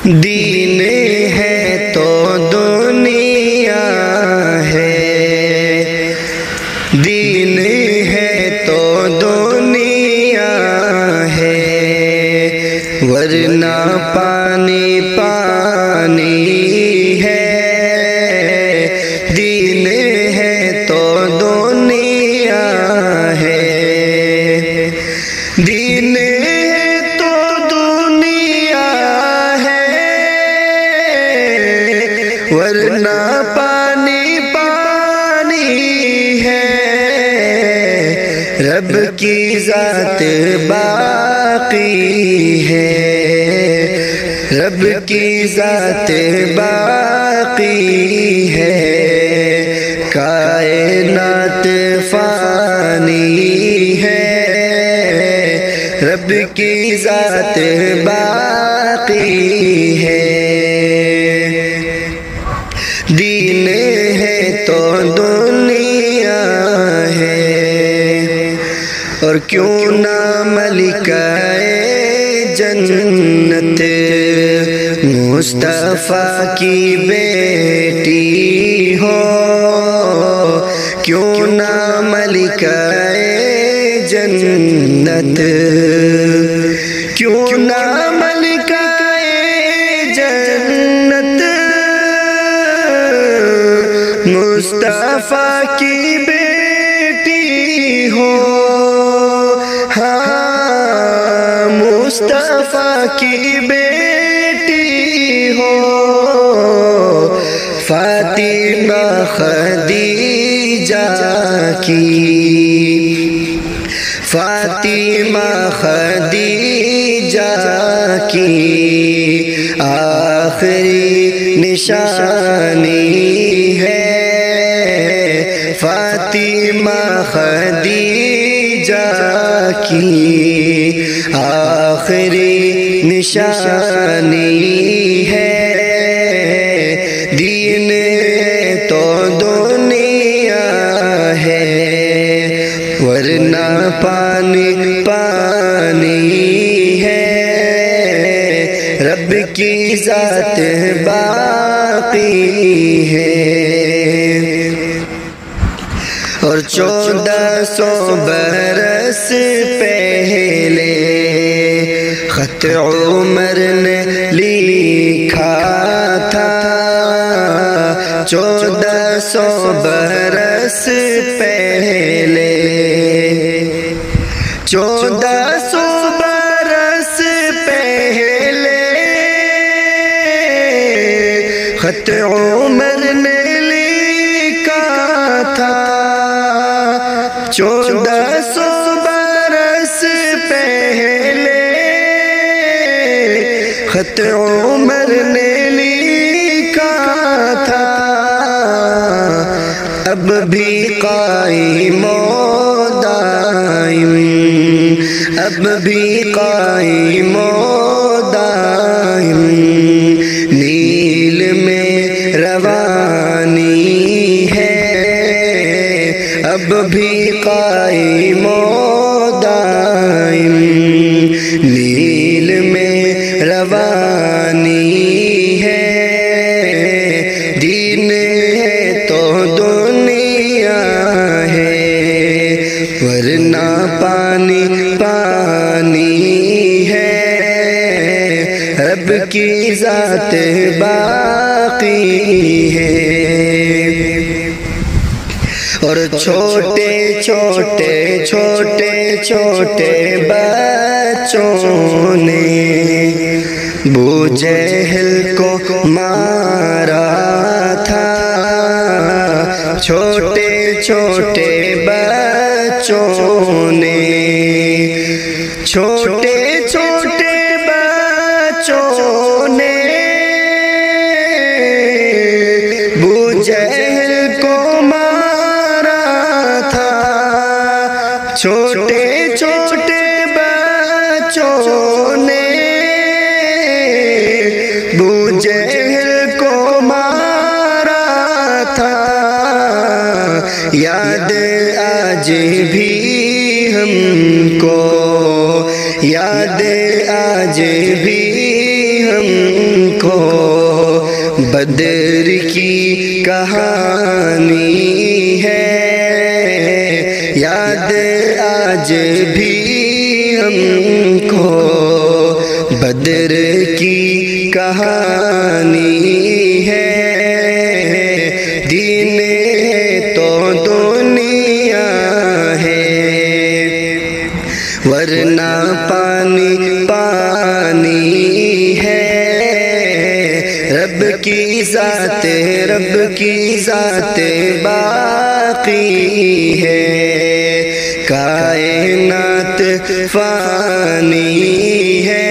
دین ہے تو دنیا ہے، دین ہے تو دنیا ہے، ورنہ پانی پانی ہے۔ دین ہے تو دنیا ہے، دین ورنہ پانی پانی ہے۔ رب کی ذات باقی ہے، رب کی ذات باقی ہے، کائنات فانی ہے، رب کی ذات باقی ہے۔ دین ہے تو دنیا ہے، اور کیوں نہ ملکہ جنت مصطفیٰ کی بیٹی ہو، کیوں نہ ملکہ جنت، کیوں نہ ملکہ جنت مصطفیٰ کی بیٹی ہو۔ ہاں مصطفیٰ کی بیٹی ہو، فاطمہ خدیجہ کی، فاطمہ خدیجہ کی آخری نشانی ہے، فاطمہ خدیجہ کی آخری نشانی ہے۔ دین تو دنیا ہے، ورنہ پانی پانی ہے، رب کی ذات باقی ہے۔ اور 1400 برس پہلے خط عمر نے لکھا تھا، 1400 برس پہلے، 1400 برس پہلے خط عمر نے لکھا تھا، 1400 برس پہلے خط عمر نے لکھا تھا، اب بھی قائم و دائم، اب بھی قائم و دائم نیل میں روانی ہے، اب بھی قائم و دائم نیل میں روانی ہے۔ دین ہے تو دنیا ہے، ورنہ پانی پانی ہے، رب کی ذات باقی ہے۔ اور چھوٹے چھوٹے چھوٹے چھوٹے بچوں نے ابو جہل کو مارا تھا، چھوٹے چھوٹے بچوں نے، چھوٹے چھوٹے بچوں نے ابو جہل کو مارا تھا، چھوٹے چھوٹے بچوں نے ابو جہل کو مارا تھا، یاد آج بھی ہم کو، یاد آج بھی ہم کو بدر کی کہانی ہے، یاد آج بھی ہم کو بدر کی کہانی ہے، دین تو دنیا ہے ورنہ پانی پانی ہے، رب کی ذات باقی ہے، کائنات فانی ہے،